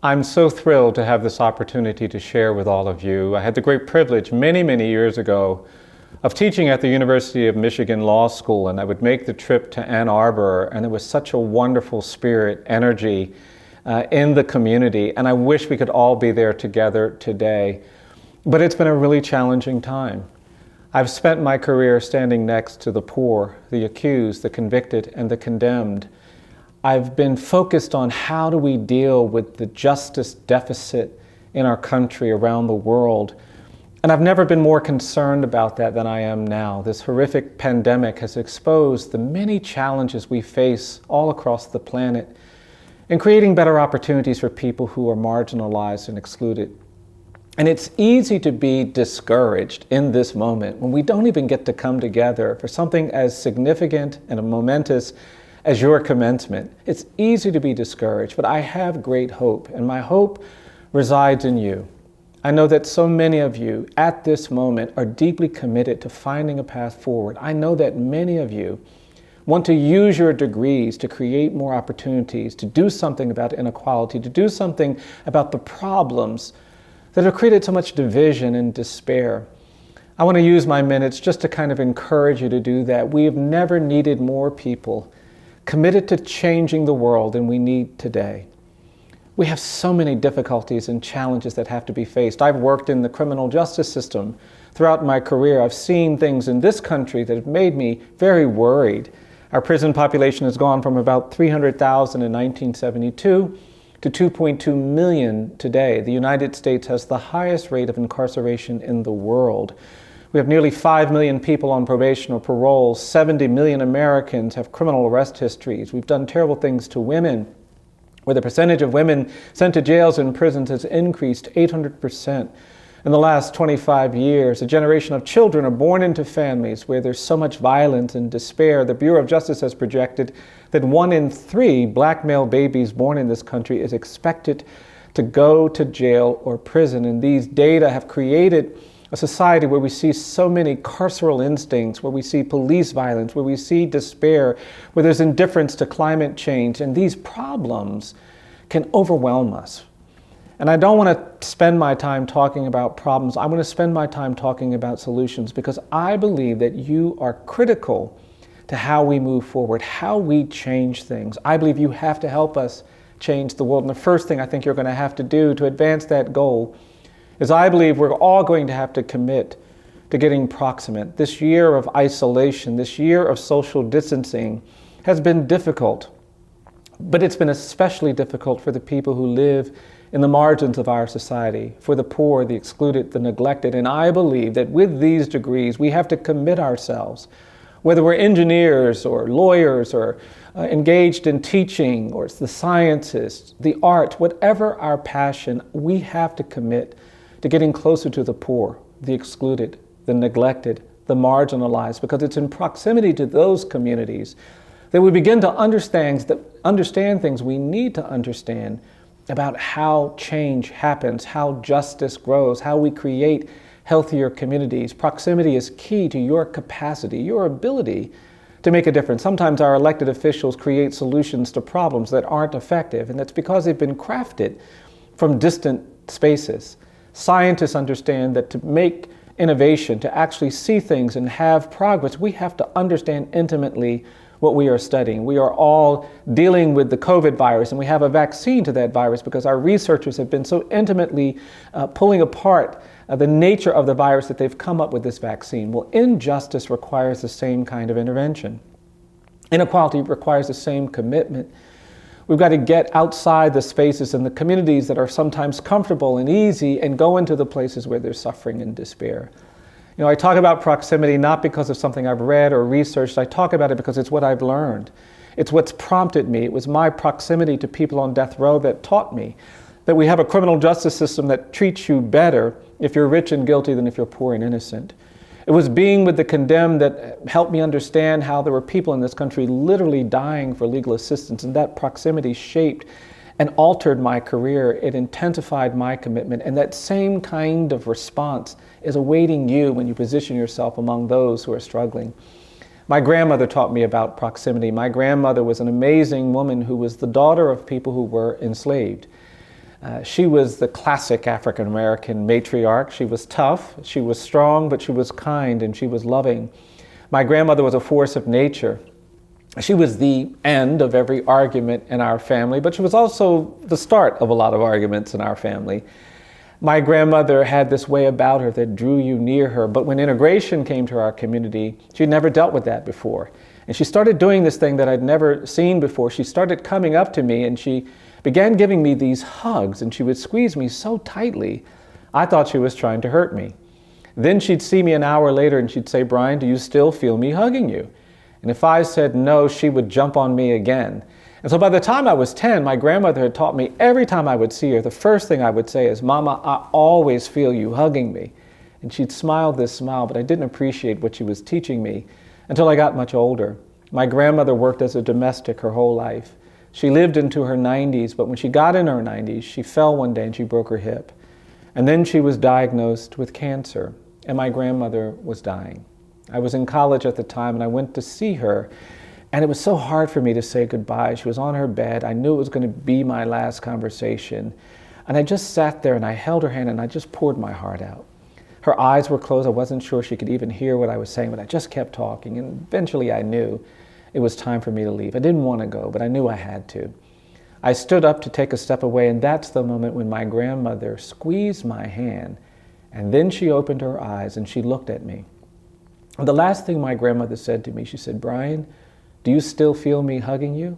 I'm so thrilled to have this opportunity to share with all of you. I had the great privilege many years ago of teaching at the University of Michigan Law School, and I would make the trip to Ann Arbor, and there was such a wonderful spirit, energy in the community, and I wish we could all be there together today. But it's been a really challenging time. I've spent my career standing next to the poor, the accused, the convicted, and the condemned. I've been focused on how do we deal with the justice deficit in our country, around the world. And I've never been more concerned about that than I am now. This horrific pandemic has exposed the many challenges we face all across the planet in creating better opportunities for people who are marginalized and excluded. And it's easy to be discouraged in this moment when we don't even get to come together for something as significant and momentous as your commencement. It's easy to be discouraged, but I have great hope, and my hope resides in you. I know that so many of you at this moment are deeply committed to finding a path forward. I know that many of you want to use your degrees to create more opportunities, to do something about inequality, to do something about the problems that have created so much division and despair. I want to use my minutes just to kind of encourage you to do that. We have never needed more people committed to changing the world than we need today. We have so many difficulties and challenges that have to be faced. I've worked in the criminal justice system throughout my career. I've seen things in this country that have made me very worried. Our prison population has gone from about 300,000 in 1972 to 2.2 million today. The United States has the highest rate of incarceration in the world. We have nearly 5 million people on probation or parole. 70 million Americans have criminal arrest histories. We've done terrible things to women, where the percentage of women sent to jails and prisons has increased 800% in the last 25 years. A generation of children are born into families where there's so much violence and despair. The Bureau of Justice has projected that 1 in 3 black male babies born in this country is expected to go to jail or prison. And these data have created a society where we see so many carceral instincts, where we see police violence, where we see despair, where there's indifference to climate change, and these problems can overwhelm us. And I don't want to spend my time talking about problems. I want to spend my time talking about solutions, because I believe that you are critical to how we move forward, how we change things. I believe you have to help us change the world. And the first thing I think you're going to have to do to advance that goal is I believe we're all going to have to commit to getting proximate. This year of isolation, this year of social distancing has been difficult, but it's been especially difficult for the people who live in the margins of our society, for the poor, the excluded, the neglected. And I believe that with these degrees, we have to commit ourselves, whether we're engineers or lawyers or engaged in teaching or the sciences, the arts, whatever our passion, we have to commit to getting closer to the poor, the excluded, the neglected, the marginalized, because it's in proximity to those communities that we begin to understand things we need to understand about how change happens, how justice grows, how we create healthier communities. Proximity is key to your capacity, your ability to make a difference. Sometimes our elected officials create solutions to problems that aren't effective, and that's because they've been crafted from distant spaces. Scientists understand that to make innovation, to actually see things and have progress, we have to understand intimately what we are studying. We are all dealing with the COVID virus, and we have a vaccine to that virus because our researchers have been so intimately pulling apart the nature of the virus that they've come up with this vaccine. Well, injustice requires the same kind of intervention. Inequality requires the same commitment. We've got to get outside the spaces and the communities that are sometimes comfortable and easy and go into the places where there's suffering and despair. You know, I talk about proximity not because of something I've read or researched. I talk about it because it's what I've learned. It's what's prompted me. It was my proximity to people on death row that taught me that we have a criminal justice system that treats you better if you're rich and guilty than if you're poor and innocent. It was being with the condemned that helped me understand how there were people in this country literally dying for legal assistance, and that proximity shaped and altered my career. It intensified my commitment, and that same kind of response is awaiting you when you position yourself among those who are struggling. My grandmother taught me about proximity. My grandmother was an amazing woman who was the daughter of people who were enslaved. She was the classic African-American matriarch. She was tough, she was strong, but she was kind and she was loving. My grandmother was a force of nature. She was the end of every argument in our family, but she was also the start of a lot of arguments in our family. My grandmother had this way about her that drew you near her, but when integration came to our community, she'd never dealt with that before. And she started doing this thing that I'd never seen before. She started coming up to me and she began giving me these hugs, and she would squeeze me so tightly, I thought she was trying to hurt me. Then she'd see me an hour later and she'd say, "Brian, do you still feel me hugging you?" And if I said no, she would jump on me again. And so by the time I was 10, my grandmother had taught me every time I would see her, the first thing I would say is, "Mama, I always feel you hugging me." And she'd smile this smile, but I didn't appreciate what she was teaching me until I got much older. My grandmother worked as a domestic her whole life. She lived into her 90s, but when she got in her 90s, she fell one day and she broke her hip. And then she was diagnosed with cancer, and my grandmother was dying. I was in college at the time and I went to see her, and it was so hard for me to say goodbye. She was on her bed. I knew it was going to be my last conversation. And I just sat there and I held her hand and I just poured my heart out. Her eyes were closed. I wasn't sure she could even hear what I was saying, but I just kept talking, and eventually I knew it was time for me to leave. I didn't want to go, but I knew I had to. I stood up to take a step away, and that's the moment when my grandmother squeezed my hand, and then she opened her eyes and she looked at me. And the last thing my grandmother said to me, she said, "Brian, do you still feel me hugging you?"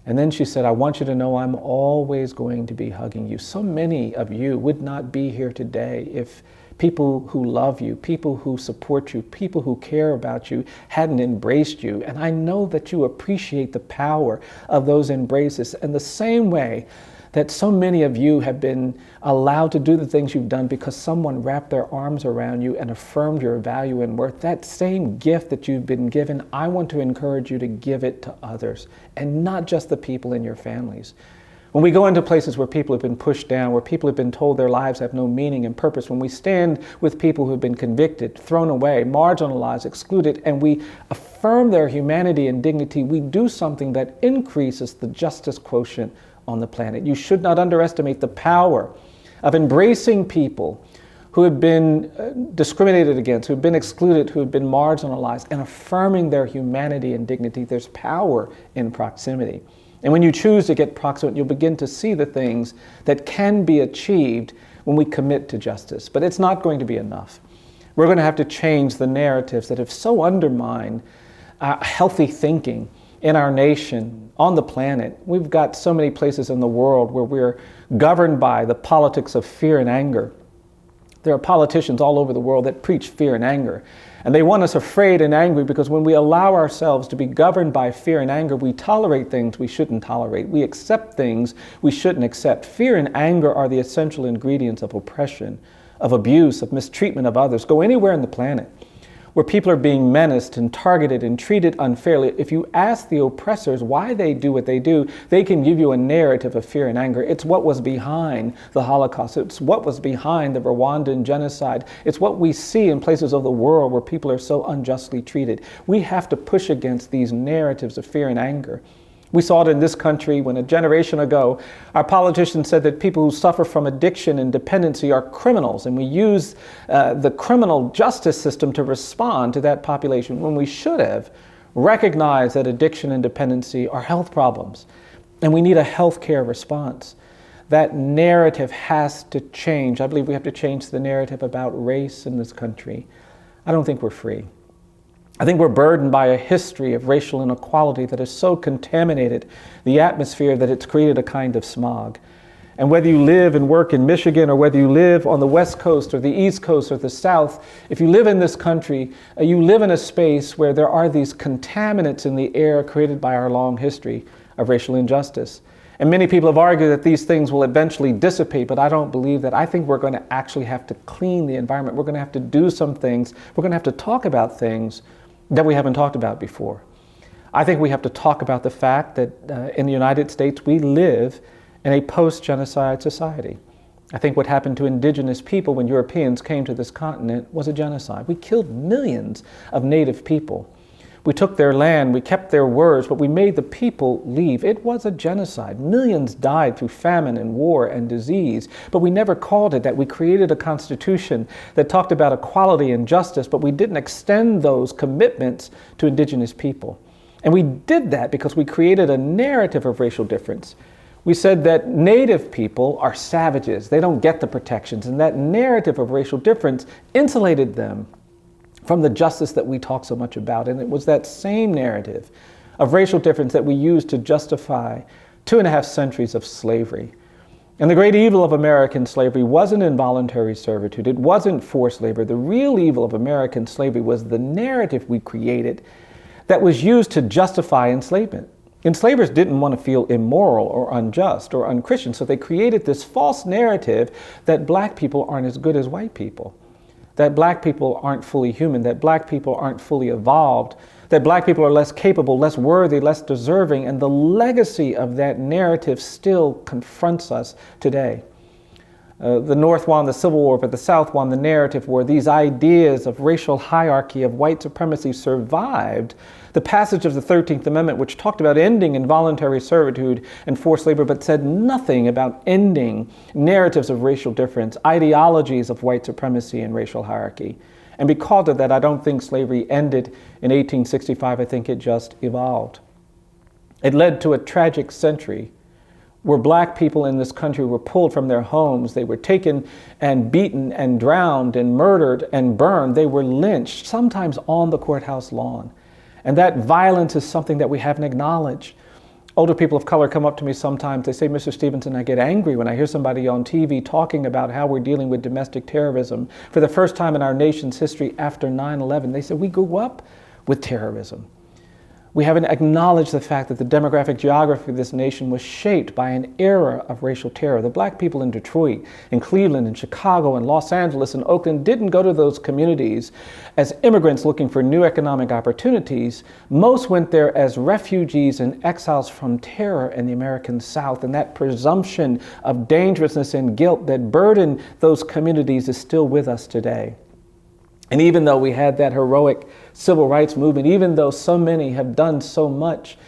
And then she said, "I want you to know I'm always going to be hugging you." So many of you would not be here today if people who love you, people who support you, people who care about you hadn't embraced you. And I know that you appreciate the power of those embraces. And the same way that so many of you have been allowed to do the things you've done because someone wrapped their arms around you and affirmed your value and worth, that same gift that you've been given, I want to encourage you to give it to others, and not just the people in your families. When we go into places where people have been pushed down, where people have been told their lives have no meaning and purpose, when we stand with people who have been convicted, thrown away, marginalized, excluded, and we affirm their humanity and dignity, we do something that increases the justice quotient on the planet. You should not underestimate the power of embracing people who have been discriminated against, who have been excluded, who have been marginalized, and affirming their humanity and dignity. There's power in proximity. And when you choose to get proximate, you'll begin to see the things that can be achieved when we commit to justice. But it's not going to be enough. We're going to have to change the narratives that have so undermined healthy thinking in our nation, on the planet. We've got so many places in the world where we're governed by the politics of fear and anger. There are politicians all over the world that preach fear and anger. And they want us afraid and angry because when we allow ourselves to be governed by fear and anger, we tolerate things we shouldn't tolerate. We accept things we shouldn't accept. Fear and anger are the essential ingredients of oppression, of abuse, of mistreatment of others. Go anywhere on the planet where people are being menaced and targeted and treated unfairly. If you ask the oppressors why they do what they do, they can give you a narrative of fear and anger. It's what was behind the Holocaust. It's what was behind the Rwandan genocide. It's what we see in places of the world where people are so unjustly treated. We have to push against these narratives of fear and anger. We saw it in this country when a generation ago, our politicians said that people who suffer from addiction and dependency are criminals, and we use the criminal justice system to respond to that population when we should have recognized that addiction and dependency are health problems, and we need a health care response. That narrative has to change. I believe we have to change the narrative about race in this country. I don't think we're free. I think we're burdened by a history of racial inequality that has so contaminated the atmosphere that it's created a kind of smog. And whether you live and work in Michigan, or whether you live on the West Coast or the East Coast or the South, if you live in this country, you live in a space where there are these contaminants in the air created by our long history of racial injustice. And many people have argued that these things will eventually dissipate, but I don't believe that. I think we're going to actually have to clean the environment. We're going to have to do some things. We're going to have to talk about things that we haven't talked about before. I think we have to talk about the fact that in the United States, we live in a post-genocide society. I think what happened to indigenous people when Europeans came to this continent was a genocide. We killed millions of native people. We took their land, we kept their words, but we made the people leave. It was a genocide. Millions died through famine and war and disease, but we never called it that. We created a constitution that talked about equality and justice, but we didn't extend those commitments to indigenous people. And we did that because we created a narrative of racial difference. We said that Native people are savages, they don't get the protections, and that narrative of racial difference insulated them from the justice that we talk so much about. And it was that same narrative of racial difference that we used to justify 2.5 centuries of slavery. And the great evil of American slavery wasn't involuntary servitude, it wasn't forced labor. The real evil of American slavery was the narrative we created that was used to justify enslavement. Enslavers didn't want to feel immoral or unjust or unchristian, so they created this false narrative that black people aren't as good as white people, that black people aren't fully human, that black people aren't fully evolved, that black people are less capable, less worthy, less deserving, and the legacy of that narrative still confronts us today. The North won the Civil War, but the South won the narrative war. These ideas of racial hierarchy, of white supremacy survived the passage of the 13th Amendment, which talked about ending involuntary servitude and forced labor, but said nothing about ending narratives of racial difference, ideologies of white supremacy and racial hierarchy. And because of that, I don't think slavery ended in 1865. I think it just evolved. It led to a tragic century where black people in this country were pulled from their homes. They were taken and beaten and drowned and murdered and burned. They were lynched, sometimes on the courthouse lawn. And that violence is something that we haven't acknowledged. Older people of color come up to me sometimes. They say, Mr. Stevenson, I get angry when I hear somebody on TV talking about how we're dealing with domestic terrorism for the first time in our nation's history after 9/11. They said, we grew up with terrorism. We haven't acknowledged the fact that the demographic geography of this nation was shaped by an era of racial terror. The black people in Detroit, in Cleveland, in Chicago, in Los Angeles, and Oakland didn't go to those communities as immigrants looking for new economic opportunities. Most went there as refugees and exiles from terror in the American South. And that presumption of dangerousness and guilt that burdened those communities is still with us today. And even though we had that heroic civil rights movement, even though so many have done so much,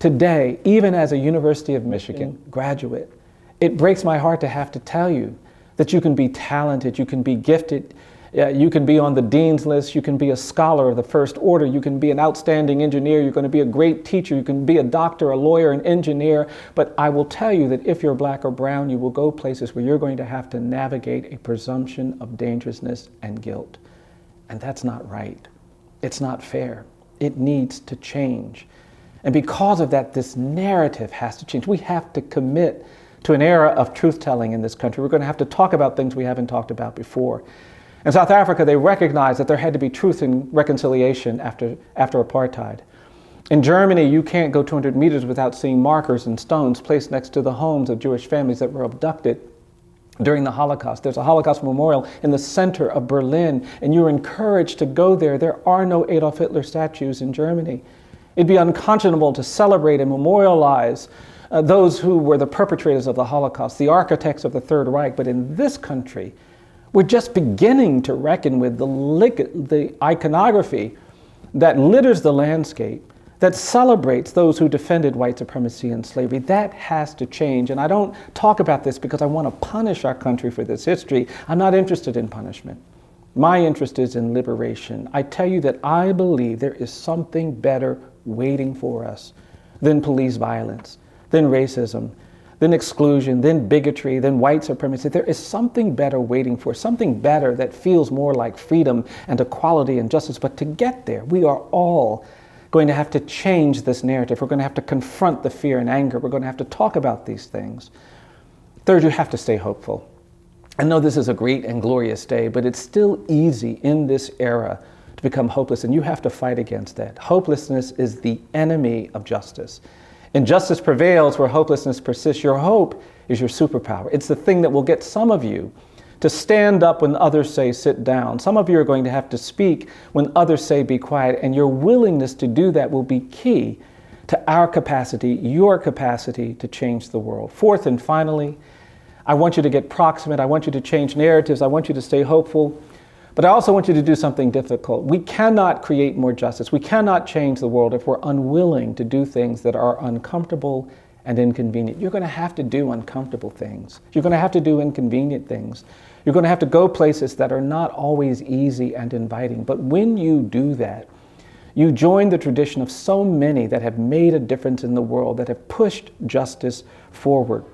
today, even as a University of Michigan graduate, it breaks my heart to have to tell you that you can be talented, you can be gifted, you can be on the dean's list, you can be a scholar of the first order, you can be an outstanding engineer, you're going to be a great teacher, you can be a doctor, a lawyer, an engineer, but I will tell you that if you're black or brown, you will go places where you're going to have to navigate a presumption of dangerousness and guilt. And that's not right. It's not fair. It needs to change. And because of that, this narrative has to change. We have to commit to an era of truth-telling in this country. We're going to have to talk about things we haven't talked about before. In South Africa, they recognized that there had to be truth and reconciliation after apartheid. In Germany, you can't go 200 meters without seeing markers and stones placed next to the homes of Jewish families that were abducted during the Holocaust. There's a Holocaust memorial in the center of Berlin, and you're encouraged to go there. There are no Adolf Hitler statues in Germany. It'd be unconscionable to celebrate and memorialize those who were the perpetrators of the Holocaust, the architects of the Third Reich. But in this country, we're just beginning to reckon with the iconography that litters the landscape, that celebrates those who defended white supremacy and slavery. That has to change. And I don't talk about this because I want to punish our country for this history. I'm not interested in punishment. My interest is in liberation. I tell you that I believe there is something better waiting for us than police violence, than racism, than exclusion, than bigotry, than white supremacy. There is something better waiting for us, something better that feels more like freedom and equality and justice. But to get there, we are all going to have to change this narrative. We're going to have to confront the fear and anger. We're going to have to talk about these things. Third, you have to stay hopeful. I know this is a great and glorious day, but it's still easy in this era to become hopeless, and you have to fight against that. Hopelessness is the enemy of justice. Injustice prevails where hopelessness persists. Your hope is your superpower. It's the thing that will get some of you to stand up when others say sit down. Some of you are going to have to speak when others say be quiet, and your willingness to do that will be key to our capacity, your capacity to change the world. Fourth and finally, I want you to get proximate. I want you to change narratives. I want you to stay hopeful. But I also want you to do something difficult. We cannot create more justice. We cannot change the world if we're unwilling to do things that are uncomfortable and inconvenient. You're going to have to do uncomfortable things. You're going to have to do inconvenient things. You're going to have to go places that are not always easy and inviting. But when you do that, you join the tradition of so many that have made a difference in the world, that have pushed justice forward.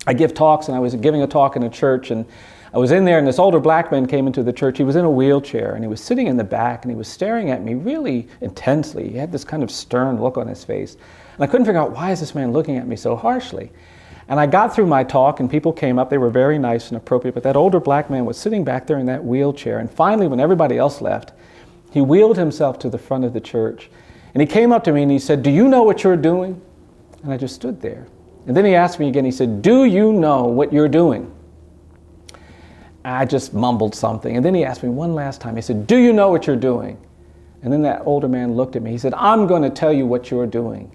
I give talks, and I was giving a talk in a church, and I was in there, and this older black man came into the church. He was in a wheelchair, and he was sitting in the back, and he was staring at me really intensely. He had this kind of stern look on his face. And I couldn't figure out, why is this man looking at me so harshly? And I got through my talk, and people came up. They were very nice and appropriate, but that older black man was sitting back there in that wheelchair. And finally, when everybody else left, he wheeled himself to the front of the church, and he came up to me and he said, "Do you know what you're doing?" And I just stood there. And then he asked me again, he said, "Do you know what you're doing?" I just mumbled something. And then he asked me one last time. He said, "Do you know what you're doing?" And then that older man looked at me. He said, "I'm going to tell you what you're doing."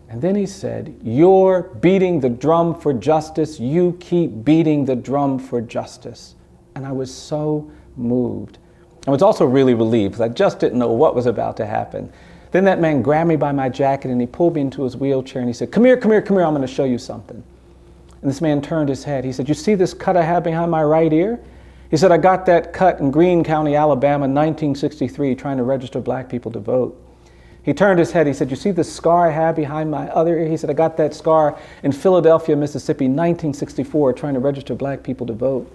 And then he said, "You're beating the drum for justice. You keep beating the drum for justice." And I was so moved. I was also really relieved because I just didn't know what was about to happen. Then that man grabbed me by my jacket and he pulled me into his wheelchair and he said, "Come here, come here, come here, I'm going to show you something." And this man turned his head. He said, "You see this cut I have behind my right ear?" He said, "I got that cut in Greene County, Alabama, 1963, trying to register black people to vote." He turned his head. He said, "You see the scar I have behind my other ear?" He said, "I got that scar in Philadelphia, Mississippi, 1964, trying to register black people to vote."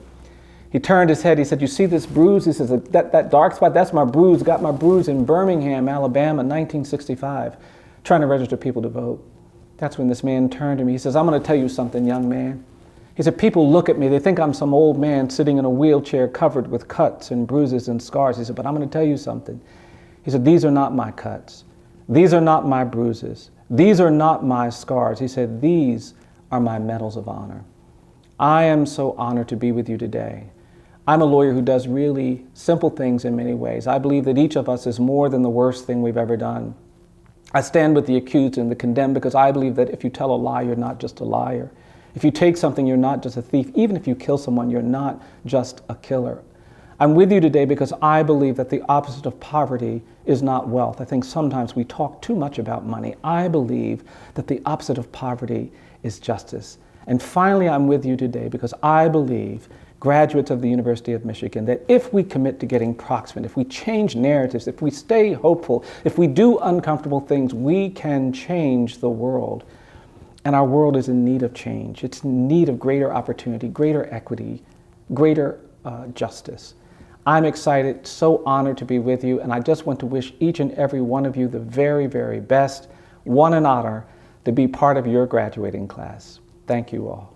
He turned his head. He said, "You see this bruise?" He says, that dark spot, that's my bruise. Got my bruise in Birmingham, Alabama, 1965, trying to register people to vote." That's when this man turned to me. He says, "I'm going to tell you something, young man." He said, "People look at me. They think I'm some old man sitting in a wheelchair covered with cuts and bruises and scars." He said, "But I'm going to tell you something." He said, "These are not my cuts. These are not my bruises. These are not my scars." He said, "These are my medals of honor." I am so honored to be with you today. I'm a lawyer who does really simple things in many ways. I believe that each of us is more than the worst thing we've ever done. I stand with the accused and the condemned because I believe that if you tell a lie, you're not just a liar. If you take something, you're not just a thief. Even if you kill someone, you're not just a killer. I'm with you today because I believe that the opposite of poverty is not wealth. I think sometimes we talk too much about money. I believe that the opposite of poverty is justice. And finally, I'm with you today because I believe, graduates of the University of Michigan, that if we commit to getting proximate, if we change narratives, if we stay hopeful, if we do uncomfortable things, we can change the world. And our world is in need of change. It's in need of greater opportunity, greater equity, greater justice. I'm excited, so honored to be with you, and I just want to wish each and every one of you the very, very best. What an honor to be part of your graduating class. Thank you all.